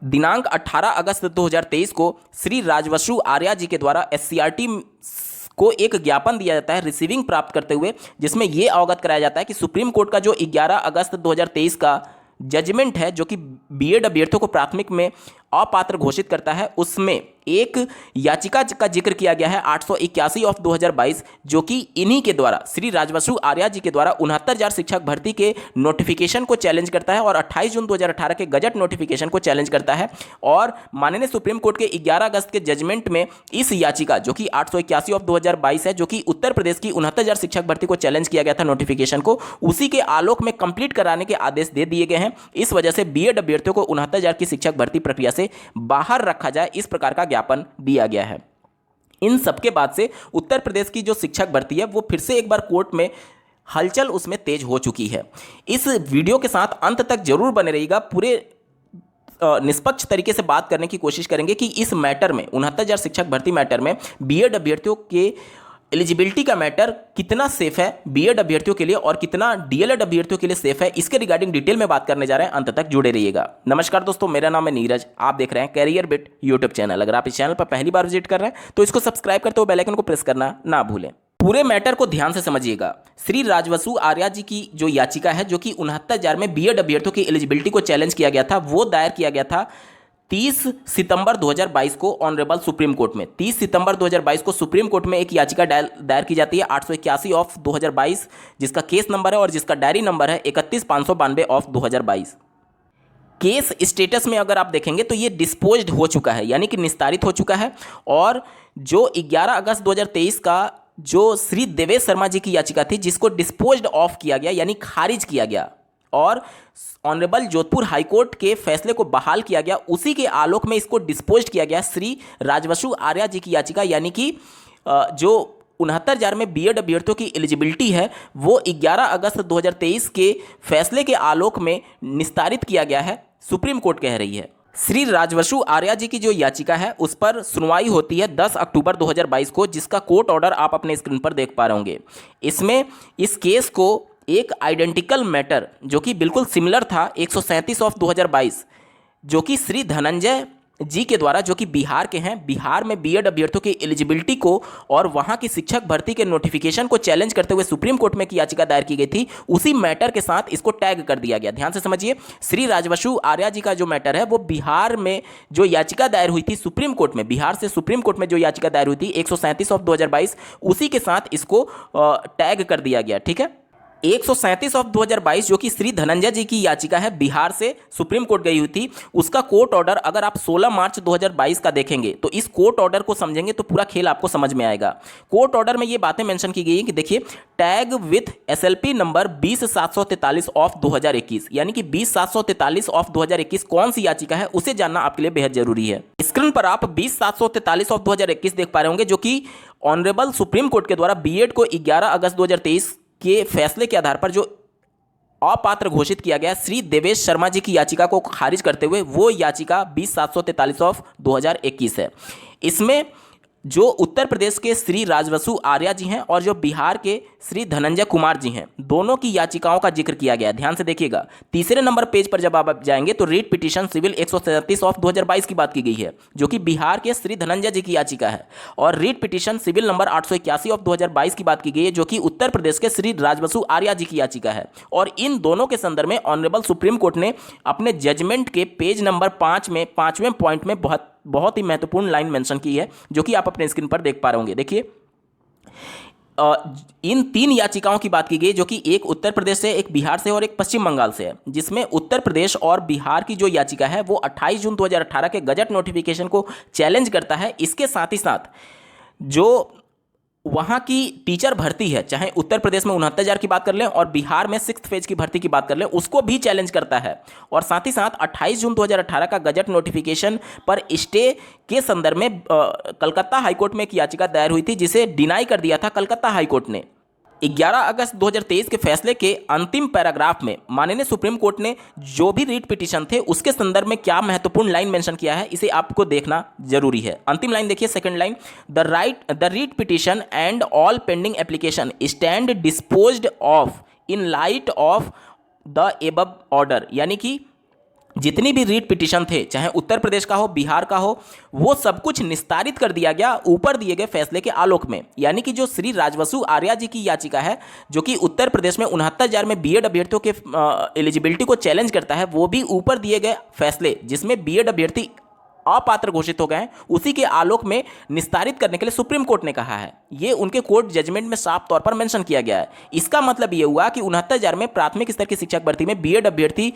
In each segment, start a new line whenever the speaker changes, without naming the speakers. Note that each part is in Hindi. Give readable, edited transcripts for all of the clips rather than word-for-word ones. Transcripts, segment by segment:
दिनांक 18 अगस्त 2023 को श्री राजवसु आर्या जी के द्वारा एससीईआरटी को एक ज्ञापन दिया जाता है रिसीविंग प्राप्त करते हुए, जिसमें यह अवगत कराया जाता है कि सुप्रीम कोर्ट का जो 11 अगस्त 2023 का जजमेंट है जो कि बीएड अभ्यर्थियों को प्राथमिक में अपात्र घोषित करता है, उसमें एक याचिका का जिक्र किया गया है 881 ऑफ 2022, जो कि इन्हीं के द्वारा श्री राजवसु आर्या जी के द्वारा 69,000 शिक्षक भर्ती के नोटिफिकेशन को चैलेंज करता है और 28 जून 2018 के गजट नोटिफिकेशन को चैलेंज करता है। और माननीय सुप्रीम कोर्ट के 11 अगस्त के जजमेंट में इस याचिका जो कि 881 ऑफ 2022 है, जो कि उत्तर प्रदेश की 69,000 शिक्षक भर्ती को चैलेंज किया गया था नोटिफिकेशन को, उसी के आलोक में कंप्लीट कराने के आदेश दे दिए गए हैं। इस वजह से बीएड अभ्यर्थियों को 69,000 की शिक्षक भर्ती प्रक्रिया से बाहर रखा जाए, इस प्रकार का ज्ञापन दिया गया है। इन सबके बाद से उत्तर प्रदेश की जो शिक्षक भर्ती है वो फिर से एक बार कोर्ट में हलचल उसमें तेज हो चुकी है। इस वीडियो के साथ अंत तक जरूर बने रहिएगा, पूरे निष्पक्ष तरीके से बात करने की कोशिश करेंगे कि इस मैटर में 69,000 शिक्षक भर्ती मैटर में बीएड अभ्यर्थियों के एलिजिबिलिटी का मैटर कितना सेफ है बीएड अभ्यर्थियों के लिए और कितना डीएलएड अभ्यर्थियों के लिए सेफ है, इसके रिगार्डिंग डिटेल में बात करने जा रहे हैं। अंत तक जुड़े रहिएगा। नमस्कार दोस्तों, मेरा नाम है नीरज, आप देख रहे हैं कैरियर बिट यूट्यूब चैनल। अगर आप इस चैनल पर पहली बार विजिट कर रहे हैं तो इसको सब्सक्राइब करते हुए बेल आइकन को प्रेस करना ना भूलें। पूरे मैटर को ध्यान से समझिएगा। श्री राजवसु आर्या जी की जो याचिका है जो कि 69,000 में बीएड अभ्यर्थियों की एलिजिबिलिटी को चैलेंज किया गया था, वो दायर किया गया था 30 सितंबर 2022 को ऑनरेबल सुप्रीम कोर्ट में। 30 सितंबर 2022 को सुप्रीम कोर्ट में एक याचिका दायर की जाती है 881 ऑफ 2022, जिसका केस नंबर है और जिसका डायरी नंबर है 31,592 ऑफ 2022। केस स्टेटस में अगर आप देखेंगे तो ये डिस्पोज्ड हो चुका है, यानी कि निस्तारित हो चुका है। और जो 11 अगस्त 2023 का जो श्री देवेश शर्मा जी की याचिका थी जिसको डिस्पोज्ड ऑफ किया गया यानी खारिज किया गया और ऑनरेबल जोधपुर हाईकोर्ट के फैसले को बहाल किया गया, उसी के आलोक में इसको डिस्पोज किया गया श्री राजवसु आर्या जी की याचिका, यानी कि जो 69,000 में बीएड अभ्यर्थियों की एलिजिबिलिटी है वो 11 अगस्त 2023 के फैसले के आलोक में निस्तारित किया गया है, सुप्रीम कोर्ट कह रही है। श्री राजवसु आर्या जी की जो याचिका है उस पर सुनवाई होती है 10 अक्टूबर 2022 को, जिसका कोर्ट ऑर्डर आप अपने स्क्रीन पर देख पा रहे होंगे। इसमें इस केस को एक आइडेंटिकल मैटर जो कि बिल्कुल सिमिलर था 137 ऑफ 2022, जो कि श्री धनंजय जी के द्वारा, जो कि बिहार के हैं, बिहार में बीएड अभ्यर्थियों की एलिजिबिलिटी को और वहां की शिक्षक भर्ती के नोटिफिकेशन को चैलेंज करते हुए सुप्रीम कोर्ट में की याचिका दायर की गई थी, उसी मैटर के साथ इसको टैग कर दिया गया। ध्यान से समझिए, श्री राजवसु आर्या जी का जो मैटर है वो बिहार में जो याचिका दायर हुई थी सुप्रीम कोर्ट में, बिहार से सुप्रीम कोर्ट में जो याचिका दायर हुई थी 137 ऑफ 2022, उसी के साथ इसको टैग कर दिया गया। ठीक है, 137 ऑफ 2022 जो कि श्री धनंजय जी की याचिका है, बिहार से सुप्रीम कोर्ट गई हुई थी, उसका कोर्ट ऑर्डर अगर आप 16 मार्च 2022 का देखेंगे तो इस कोर्ट ऑर्डर को समझेंगे तो पूरा खेल आपको समझ में आएगा। कोर्ट ऑर्डर में ये बातें मेंशन की गई है कि देखिए, tag with SLP number 20743 of 2021, यानी कि 20743 ऑफ 2021 कौन सी याचिका है उसे जानना आपके लिए बेहद जरूरी है। स्क्रीन पर आप 20743 ऑफ 2021 देख पा रहे होंगे, जो कि ऑनरेबल सुप्रीम कोर्ट के द्वारा बीएड को 11 अगस्त 2023 के फैसले के आधार पर जो अपात्र घोषित किया गया श्री देवेश शर्मा जी की याचिका को खारिज करते हुए, वो याचिका 20743 ऑफ 2021 है। इसमें जो उत्तर प्रदेश के श्री राजवसु आर्या जी हैं और जो बिहार के श्री धनंजय कुमार जी हैं, दोनों की याचिकाओं का जिक्र किया गया है। ध्यान से देखिएगा, तीसरे नंबर पेज पर जब आप जाएंगे तो रीट पिटीशन सिविल 137 ऑफ 2022 की बात की गई है, जो कि बिहार के श्री धनंजय जी की याचिका है, और writ petition civil number 881 of 2022 की बात की गई है, जो कि उत्तर प्रदेश के श्री राजवसु आर्या जी की याचिका है। और इन दोनों के संदर्भ में ऑनरेबल सुप्रीम कोर्ट ने अपने जजमेंट के पेज नंबर 5 में 5वें पॉइंट में बहुत ही महत्वपूर्ण लाइन मेंशन की है, जो कि आप अपने स्क्रीन पर देख पा रहे होंगे। देखिए, इन 3 याचिकाओं की बात की गई, जो कि एक उत्तर प्रदेश से, एक बिहार से और एक पश्चिम बंगाल से है, जिसमें उत्तर प्रदेश और बिहार की जो याचिका है वो 28 जून 2018 के गजट नोटिफिकेशन को चैलेंज करता है। इसके साथ ही साथ जो वहाँ की टीचर भर्ती है, चाहे उत्तर प्रदेश में 69,000 की बात कर लें और बिहार में 6th फेज की भर्ती की बात कर लें, उसको भी चैलेंज करता है। और साथ ही साथ 28 जून 2018 का गजट नोटिफिकेशन पर स्टे के संदर्भ में कलकत्ता हाईकोर्ट में एक याचिका दायर हुई थी, जिसे डिनाई कर दिया था कलकत्ता हाईकोर्ट ने। 11 अगस्त 2023 के फैसले के अंतिम पैराग्राफ में माननीय सुप्रीम कोर्ट ने जो भी रीट पिटीशन थे उसके संदर्भ में क्या महत्वपूर्ण लाइन मेंशन किया है, इसे आपको देखना जरूरी है। अंतिम लाइन देखिए, second line, the writ petition and all pending application stand disposed of in light of the above order, यानी कि जितनी भी रीट पिटीशन थे, चाहे उत्तर प्रदेश का हो, बिहार का हो, वो सब कुछ निस्तारित कर दिया गया ऊपर दिए गए फैसले के आलोक में। यानी कि जो श्री राजवसु आर्या जी की याचिका है, जो कि उत्तर प्रदेश में 69,000 में बीएड अभ्यर्थियों के एलिजिबिलिटी को चैलेंज करता है, वो भी ऊपर दिए गए फैसले जिसमें बीएड अभ्यर्थी अपात्र घोषित हो गए हैं, उसी के आलोक में निस्तारित करने के लिए सुप्रीम कोर्ट ने कहा है। ये उनके कोर्ट जजमेंट में साफ तौर पर मेंशन किया गया है। इसका मतलब ये हुआ कि 69,000 में प्राथमिक स्तर की शिक्षक भर्ती में बीएड अभ्यर्थी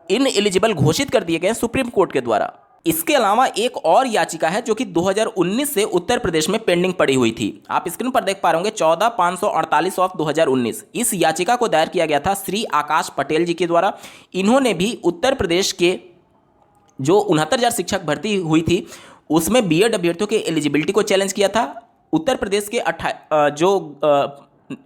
इन एलिजिबल घोषित कर दिए गए सुप्रीम कोर्ट के द्वारा। इसके अलावा एक और याचिका है जो कि 2019 से उत्तर प्रदेश में पेंडिंग पड़ी हुई थी। आप स्क्रीन पर देख पा रहे होंगे 14,548 ऑफ 2019। इस याचिका को दायर किया गया था श्री आकाश पटेल जी के द्वारा। इन्होंने भी उत्तर प्रदेश के जो 69,000 शिक्षक भर्ती हुई थी उसमें बीएड अभ्यर्थियों के एलिजिबिलिटी को चैलेंज किया था। उत्तर प्रदेश के जो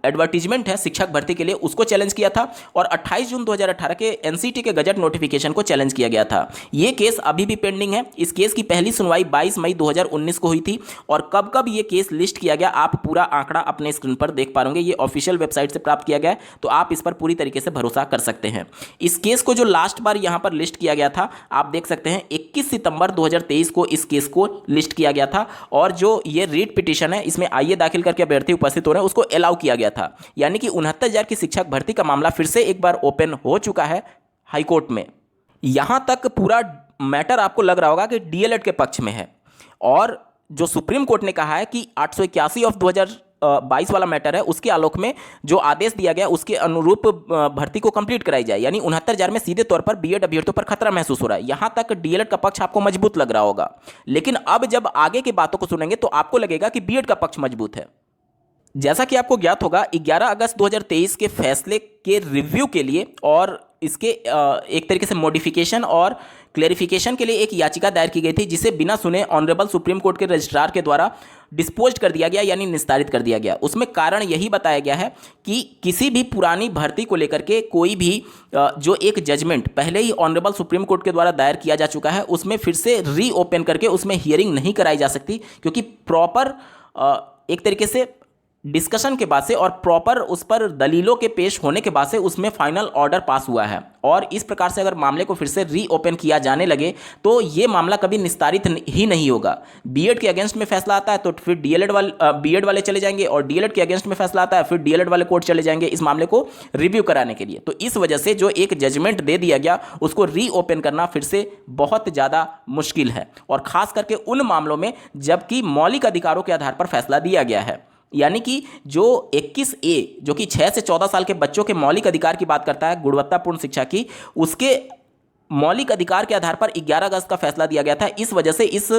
एडवर्टीजमेंट है शिक्षक भर्ती के लिए उसको चैलेंज किया था, और 28 जून 2018 के एनसीटी के गजट नोटिफिकेशन को चैलेंज किया गया था। ये केस अभी भी पेंडिंग है। इस केस की पहली सुनवाई 22 मई 2019 को हुई थी, और कब कब ये केस लिस्ट किया गया आप पूरा आंकड़ा अपने स्क्रीन पर देख पा रहे होंगे। ये ऑफिशियल वेबसाइट से प्राप्त किया गया है, तो आप इस पर पूरी तरीके से भरोसा कर सकते हैं। इस केस को जो लास्ट बार यहाँ पर लिस्ट किया गया था, आप देख सकते हैं 21 सितंबर 2023 को इस केस को लिस्ट किया गया था, और जो ये रीट पिटीशन है इसमें आईए दाखिल करके अभ्यर्थी उपस्थित हो रहे हैं उसको अलाउ किया गया था। यानी कि 69,000 की शिक्षक भर्ती का मामला फिर से एक बार ओपन हो चुका है हाईकोर्ट में। यहां तक पूरा मैटर आपको लग रहा होगा कि डीएलएड के पक्ष में है, और जो सुप्रीम कोर्ट ने कहा है कि 881 ऑफ 2022 वाला मैटर है उसके आलोक में जो आदेश दिया गया उसके अनुरूप भर्ती को कंप्लीट कराई जाए। यानी 69,000 में सीधे तौर पर बीएड अभ्यर्थियों पर खतरा महसूस हो रहा है। यहां तक डीएलएड का पक्ष आपको मजबूत लग रहा होगा, लेकिन अब जब आगे की बातों को सुनेंगे तो आपको लगेगा कि बीएड का पक्ष मजबूत है। जैसा कि आपको ज्ञात होगा 11 अगस्त 2023 के फैसले के रिव्यू के लिए और इसके एक तरीके से मॉडिफिकेशन और क्लेरिफिकेशन के लिए एक याचिका दायर की गई थी, जिसे बिना सुने ऑनरेबल सुप्रीम कोर्ट के रजिस्ट्रार के द्वारा डिस्पोज कर दिया गया, यानी निस्तारित कर दिया गया। उसमें कारण यही बताया गया है कि किसी भी पुरानी भर्ती को लेकर के कोई भी जो एक जजमेंट पहले ही ऑनरेबल सुप्रीम कोर्ट के द्वारा दायर किया जा चुका है उसमें फिर से रीओपन करके उसमें हियरिंग नहीं कराई जा सकती, क्योंकि प्रॉपर एक तरीके से डिस्कशन के बाद से और प्रॉपर उस पर दलीलों के पेश होने के बाद से उसमें फाइनल ऑर्डर पास हुआ है। और इस प्रकार से अगर मामले को फिर से रीओपन किया जाने लगे तो ये मामला कभी निस्तारित ही नहीं होगा। बीएड के अगेंस्ट में फैसला आता है तो फिर बीएड वाले चले जाएंगे, और डीएलएड के अगेंस्ट में फैसला आता है फिर डीएलएड वाले कोर्ट चले जाएंगे इस मामले को रिव्यू कराने के लिए। तो इस वजह से जो एक जजमेंट दे दिया गया उसको रीओपन करना फिर से बहुत ज़्यादा मुश्किल है, और खास करके उन मामलों में जबकि मौलिक अधिकारों के आधार पर फैसला दिया गया है। यानी कि जो 21A जो कि 6 से 14 साल के बच्चों के मौलिक अधिकार की बात करता है, गुणवत्तापूर्ण शिक्षा की, उसके मौलिक अधिकार के आधार पर 11 अगस्त का फैसला दिया गया था। इस वजह से इस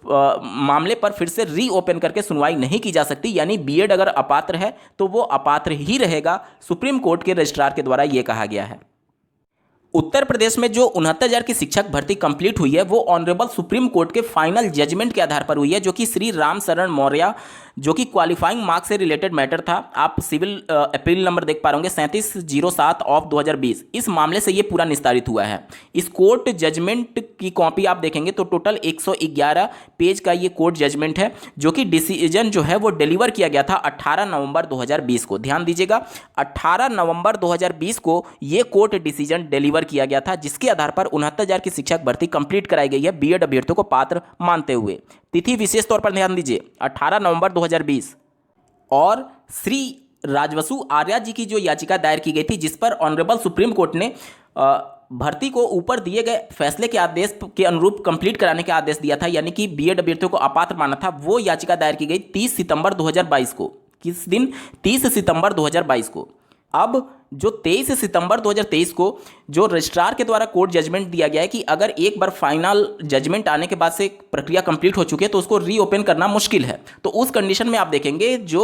मामले पर फिर से रीओपन करके सुनवाई नहीं की जा सकती। यानी बीएड अगर अपात्र है तो वो अपात्र ही रहेगा, सुप्रीम कोर्ट के रजिस्ट्रार के द्वारा ये कहा गया है। उत्तर प्रदेश में जो 69,000 की शिक्षक भर्ती कंप्लीट हुई है वो ऑनरेबल सुप्रीम कोर्ट के फाइनल जजमेंट के आधार पर हुई है, जो कि श्री राम शरण मौर्य जो कि क्वालिफाइंग मार्क्स से रिलेटेड मैटर था। आप सिविल अपील नंबर देख पा रहे 3707 ऑफ 2020। इस मामले से ये पूरा निस्तारित हुआ है। इस कोर्ट जजमेंट की कॉपी आप देखेंगे तो टोटल 111 पेज का ये कोर्ट जजमेंट है, जो कि डिसीजन जो है वो डिलीवर किया गया था 18 नवंबर 2020 को। ध्यान दीजिएगा, 18 नवंबर 2020 को ये कोर्ट डिसीजन डिलीवर किया गया था, जिसके आधार पर 69,000 की शिक्षक भर्ती कंप्लीट कराई गई है बीएड अभ्यर्थियों को पात्र मानते हुए। तिथि विशेष तौर पर ध्यान दीजिए 18 नवंबर 2020। और श्री राजवसु आर्या जी की जो याचिका दायर की गई थी, जिस पर ऑनरेबल सुप्रीम कोर्ट ने भर्ती को ऊपर दिए गए फैसले के आदेश के अनुरूप कंप्लीट कराने का आदेश दिया था, यानी कि बीएड अभ्यर्थियों को अपात्र माना था, वो याचिका दायर की गई 30 सितंबर 2022 को। किस दिन? 30 सितंबर 2022 को। अब जो 23 सितंबर 2023 को जो रजिस्ट्रार के द्वारा कोर्ट जजमेंट दिया गया है कि अगर एक बार फाइनल जजमेंट आने के बाद से प्रक्रिया कंप्लीट हो चुकी है तो उसको रीओपन करना मुश्किल है। तो उस कंडीशन में आप देखेंगे जो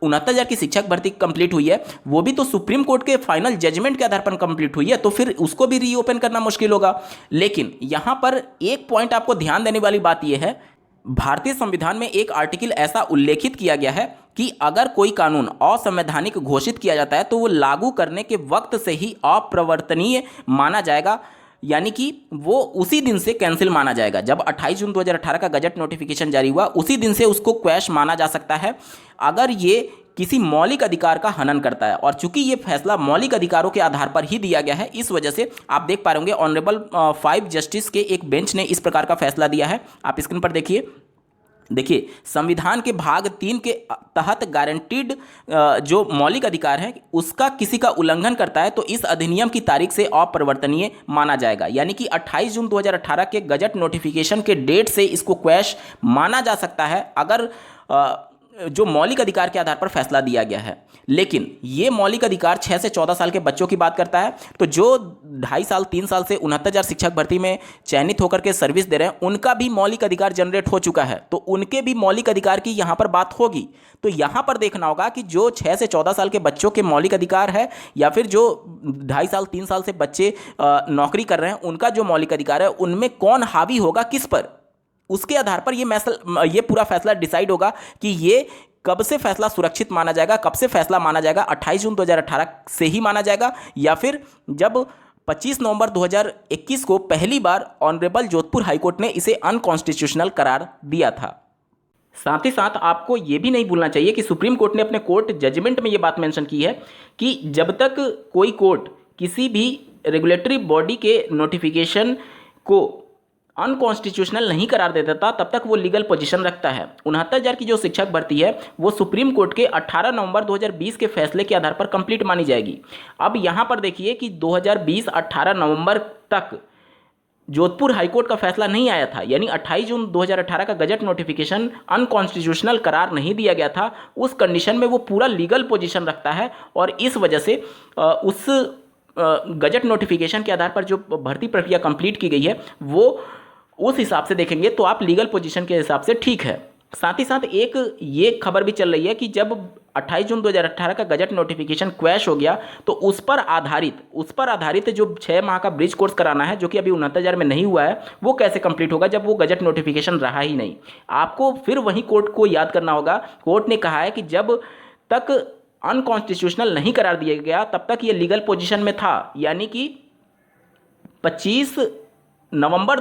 69,000 की शिक्षक भर्ती कंप्लीट हुई है वो भी तो सुप्रीम कोर्ट के फाइनल जजमेंट के आधार पर कंप्लीट हुई है, तो फिर उसको भी रीओपन करना मुश्किल होगा। लेकिन यहां पर एक पॉइंट आपको ध्यान देने वाली बात यह है, भारतीय संविधान में एक आर्टिकल ऐसा उल्लेखित किया गया है कि अगर कोई कानून असंवैधानिक घोषित किया जाता है तो वो लागू करने के वक्त से ही अप्रवर्तनीय माना जाएगा, यानी कि वो उसी दिन से कैंसिल माना जाएगा। जब 28 जून 2018 का गजट नोटिफिकेशन जारी हुआ उसी दिन से उसको क्वैश माना जा सकता है। अगर ये किसी मौलिक अधिकार का हनन करता है। और चूंकि ये फैसला मौलिक अधिकारों के आधार पर ही दिया गया है, इस वजह से आप देख पा रहे होंगे ऑनरेबल 5 जस्टिस के एक बेंच ने इस प्रकार का फैसला दिया है। आप स्क्रीन पर देखिए संविधान के भाग 3 के तहत गारंटीड जो मौलिक अधिकार है उसका किसी का उल्लंघन करता है तो इस अधिनियम की तारीख से अपरिवर्तनीय माना जाएगा। यानी कि 28 जून 2018 के गजट नोटिफिकेशन के डेट से इसको क्वैश माना जा सकता है अगर जो मौलिक अधिकार के आधार पर फैसला दिया गया है। लेकिन ये मौलिक अधिकार 6 से 14 साल के बच्चों की बात करता है, तो जो 2.5 साल 3 साल से 69,000 शिक्षक भर्ती में चयनित होकर के सर्विस दे रहे हैं उनका भी मौलिक अधिकार जनरेट हो चुका है, तो उनके भी मौलिक अधिकार की यहाँ पर बात होगी। तो यहाँ पर देखना होगा कि जो 6 से 14 साल के बच्चों के मौलिक अधिकार है या फिर जो 2.5 साल 3 साल से बच्चे नौकरी कर रहे हैं उनका जो मौलिक अधिकार है उनमें कौन हावी होगा किस पर, उसके आधार पर ये पूरा फैसला डिसाइड होगा कि ये कब से फैसला सुरक्षित माना जाएगा, कब से फैसला माना जाएगा। 28 जून 2018 से ही माना जाएगा या फिर जब 25 नवंबर 2021 को पहली बार ऑनरेबल जोधपुर हाईकोर्ट ने इसे अनकॉन्स्टिट्यूशनल करार दिया था। साथ ही साथ आपको ये भी नहीं भूलना चाहिए कि सुप्रीम कोर्ट ने अपने कोर्ट जजमेंट में ये बात मेंशन की है कि जब तक कोई कोर्ट किसी भी रेगुलेटरी बॉडी के नोटिफिकेशन को अनकॉन्स्टिट्यूशनल नहीं करार देता था तब तक वो लीगल पोजीशन रखता है। 69,000 की जो शिक्षक भर्ती है वो सुप्रीम कोर्ट के 18 नवंबर 2020 के फैसले के आधार पर कंप्लीट मानी जाएगी। अब यहाँ पर देखिए कि 2020 18 नवंबर तक जोधपुर हाईकोर्ट का फैसला नहीं आया था, यानी 28 जून 2018 का गजट नोटिफिकेशन अनकॉन्स्टिट्यूशनल करार नहीं दिया गया था। उस कंडीशन में वो पूरा लीगल पोजीशन रखता है और इस वजह से उस गजट नोटिफिकेशन के आधार पर जो भर्ती प्रक्रिया कंप्लीट की गई है वो उस हिसाब से देखेंगे तो आप लीगल पोजीशन के हिसाब से ठीक है। साथ ही साथ एक ये खबर भी चल रही है कि जब 28 जून 2018 का गजट नोटिफिकेशन क्वैश हो गया तो उस पर आधारित जो 6 माह का ब्रिज कोर्स कराना है जो कि अभी 69,000 में नहीं हुआ है वो कैसे कंप्लीट होगा जब वो गजट नोटिफिकेशन रहा ही नहीं। आपको फिर वही कोर्ट को याद करना होगा। कोर्ट ने कहा है कि जब तक अनकॉन्स्टिट्यूशनल नहीं करार दिया गया तब तक ये लीगल पोजीशन में था, यानी कि 25 नवंबर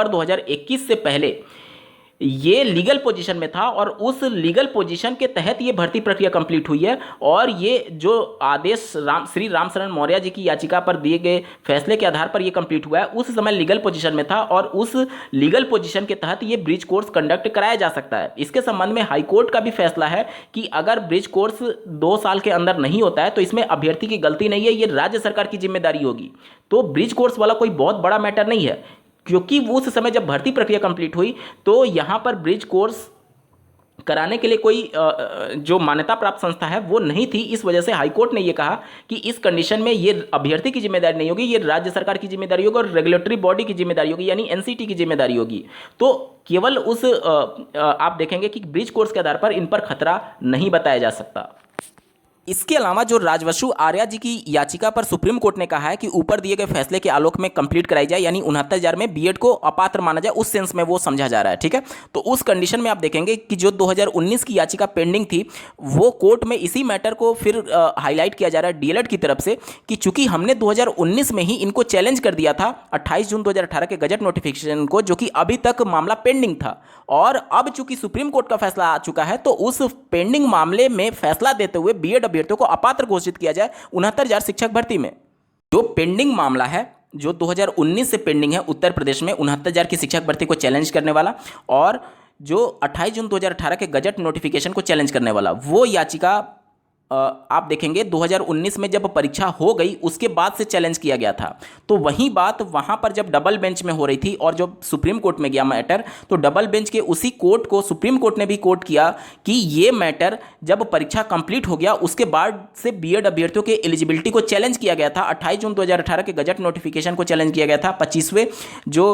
2021 से पहले ये लीगल पोजीशन में था और उस लीगल पोजीशन के तहत ये भर्ती प्रक्रिया कंप्लीट हुई है। और ये जो आदेश श्री राम शरण मौर्य जी की याचिका पर दिए गए फैसले के आधार पर ये कंप्लीट हुआ है, उस समय लीगल पोजीशन में था और उस लीगल पोजीशन के तहत ये ब्रिज कोर्स कंडक्ट कराया जा सकता है। इसके संबंध में हाईकोर्ट का भी फैसला है कि अगर ब्रिज कोर्स 2 साल के अंदर नहीं होता है तो इसमें अभ्यर्थी की गलती नहीं है, ये राज्य सरकार की जिम्मेदारी होगी। तो ब्रिज कोर्स वाला कोई बहुत बड़ा मैटर नहीं है, क्योंकि उस समय जब भर्ती प्रक्रिया कंप्लीट हुई तो यहाँ पर ब्रिज कोर्स कराने के लिए कोई जो मान्यता प्राप्त संस्था है वो नहीं थी। इस वजह से हाईकोर्ट ने ये कहा कि इस कंडीशन में ये अभ्यर्थी की जिम्मेदारी नहीं होगी, ये राज्य सरकार की जिम्मेदारी होगी और रेगुलेटरी बॉडी की जिम्मेदारी होगी, यानी एनसीटी की जिम्मेदारी होगी। तो केवल उस आप देखेंगे कि ब्रिज कोर्स के आधार पर इन पर खतरा नहीं बताया जा सकता। इसके अलावा जो राजवसु आर्या जी की याचिका पर सुप्रीम कोर्ट ने कहा है कि ऊपर दिए गए फैसले के आलोक में कंप्लीट कराई जाए, यानी 69,000 में बीएड को अपात्र माना जाए, उस सेंस में वो समझा जा रहा है। ठीक है, तो उस कंडीशन में आप देखेंगे कि जो 2019 की याचिका पेंडिंग थी वो कोर्ट में इसी मैटर को फिर हाईलाइट किया जा रहा है डीएलएड की तरफ से कि चूंकि हमने 2019 में ही इनको चैलेंज कर दिया था 28 जून 2018 के गजट नोटिफिकेशन को, जो कि अभी तक मामला पेंडिंग था, और अब चूंकि सुप्रीम कोर्ट का फैसला आ चुका है तो उस पेंडिंग मामले में फैसला देते हुए बीएड अभ्यर्थियों को अपात्र घोषित किया जाए 69,000 शिक्षक भर्ती में। जो पेंडिंग मामला है जो 2019 से पेंडिंग है उत्तर प्रदेश में 69,000 की शिक्षक भर्ती को चैलेंज करने वाला, और जो 28 जून 2018 के गजट नोटिफिकेशन को चैलेंज करने वाला, वो याचिका आप देखेंगे 2019 में जब परीक्षा हो गई उसके बाद से चैलेंज किया गया था। तो वही बात वहाँ पर जब डबल बेंच में हो रही थी और जब सुप्रीम कोर्ट में गया मैटर तो डबल बेंच के उसी कोर्ट को सुप्रीम कोर्ट ने भी कोर्ट किया कि ये मैटर जब परीक्षा कंप्लीट हो गया उसके बाद से बीएड अभ्यर्थियों के एलिजिबिलिटी को चैलेंज किया गया था। 28 जून 2018 के गजट नोटिफिकेशन को चैलेंज किया गया था। 25वें जो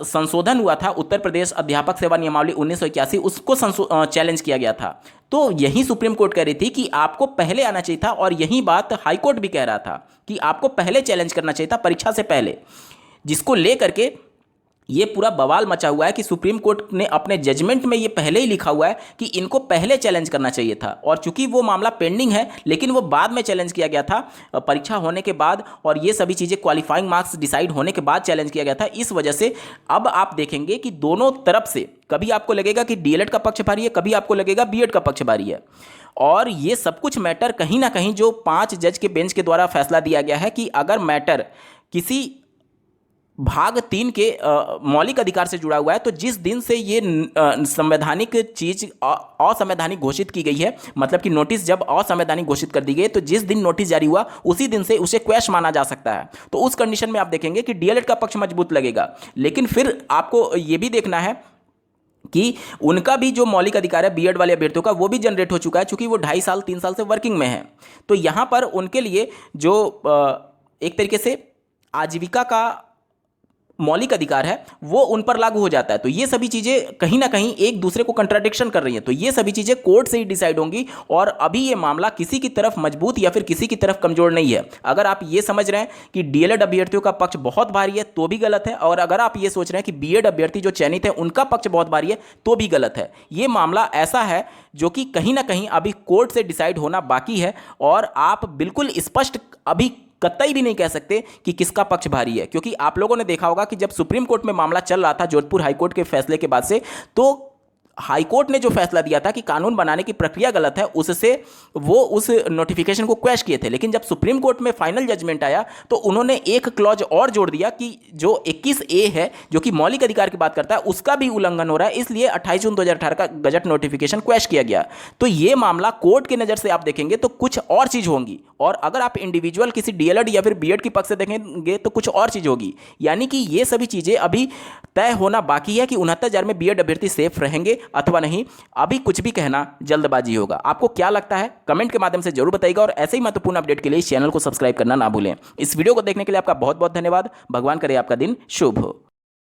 संशोधन हुआ था उत्तर प्रदेश अध्यापक सेवा नियमावली 1981 उसको चैलेंज किया गया था। तो यही सुप्रीम कोर्ट कह रही थी कि आपको पहले आना चाहिए था, और यही बात हाई कोर्ट भी कह रहा था कि आपको पहले चैलेंज करना चाहिए था परीक्षा से पहले, जिसको लेकर के ये पूरा बवाल मचा हुआ है कि सुप्रीम कोर्ट ने अपने जजमेंट में ये पहले ही लिखा हुआ है कि इनको पहले चैलेंज करना चाहिए था, और चूंकि वो मामला पेंडिंग है लेकिन वो बाद में चैलेंज किया गया था परीक्षा होने के बाद, और ये सभी चीज़ें क्वालिफाइंग मार्क्स डिसाइड होने के बाद चैलेंज किया गया था। इस वजह से अब आप देखेंगे कि दोनों तरफ से कभी आपको लगेगा कि डीएलएड का पक्ष भारी है, कभी आपको लगेगा बीएड का पक्ष भारी है। और ये सब कुछ मैटर कहीं ना कहीं जो 5 जज के बेंच के द्वारा फैसला दिया गया है कि अगर मैटर किसी भाग 3 के मौलिक अधिकार से जुड़ा हुआ है, तो जिस दिन से ये संवैधानिक चीज असंवैधानिक घोषित की गई है, मतलब कि नोटिस जब असंवैधानिक घोषित कर दी गई, तो जिस दिन नोटिस जारी हुआ उसी दिन से उसे क्वैश माना जा सकता है। तो उस कंडीशन में आप देखेंगे कि डीएलएड का पक्ष मजबूत लगेगा। लेकिन फिर आपको ये भी देखना है कि उनका भी जो मौलिक अधिकार है बीएड वाले अभ्यर्थियों का, वो भी जनरेट हो चुका है, चूंकि वो 2.5 साल 3 साल से वर्किंग में है। तो यहाँ पर उनके लिए जो एक तरीके से आजीविका का मौलिक अधिकार है वो उन पर लागू हो जाता है। तो ये सभी चीज़ें कहीं ना कहीं एक दूसरे को कंट्राडिक्शन कर रही हैं। तो ये सभी चीज़ें कोर्ट से ही डिसाइड होंगी, और अभी ये मामला किसी की तरफ मजबूत या फिर किसी की तरफ कमजोर नहीं है। अगर आप ये समझ रहे हैं कि डीएलएड अभ्यर्थियों का पक्ष बहुत भारी है तो भी गलत है, और अगर आप ये सोच रहे हैं कि बीएड अभ्यर्थी जो चयनित है उनका पक्ष बहुत भारी है तो भी गलत है। ये मामला ऐसा है जो कि कहीं ना कहीं अभी कोर्ट से डिसाइड होना बाकी है, और आप बिल्कुल स्पष्ट अभी कतई भी नहीं कह सकते कि किसका पक्ष भारी है। क्योंकि आप लोगों ने देखा होगा कि जब सुप्रीम कोर्ट में मामला चल रहा था जोधपुर हाईकोर्ट के फैसले के बाद से, तो हाईकोर्ट ने जो फैसला दिया था कि कानून बनाने की प्रक्रिया गलत है, उससे वो उस नोटिफिकेशन को क्वैश किए थे। लेकिन जब सुप्रीम कोर्ट में फाइनल जजमेंट आया तो उन्होंने एक क्लॉज और जोड़ दिया कि जो 21A है, जो कि मौलिक अधिकार की बात करता है, उसका भी उल्लंघन हो रहा है, इसलिए 28 जून 2018 का गजट नोटिफिकेशन क्वैश किया गया। तो ये मामला कोर्ट की नज़र से आप देखेंगे तो कुछ और चीज़ होंगी, और अगर आप इंडिविजुअल किसी डीएलएड या फिर बीएड की पक्ष से देखेंगे तो कुछ और चीज़ होगी। यानी कि ये सभी चीज़ें अभी तय होना बाकी है कि 69,000 में बीएड अभ्यर्थी सेफ रहेंगे अथवा नहीं। अभी कुछ भी कहना जल्दबाजी होगा। आपको क्या लगता है कमेंट के माध्यम से जरूर बताइएगा, और ऐसे ही महत्वपूर्ण अपडेट के लिए इस चैनल को सब्सक्राइब करना ना भूलें। इस वीडियो को देखने के लिए आपका बहुत बहुत धन्यवाद। भगवान करे आपका दिन शुभ हो।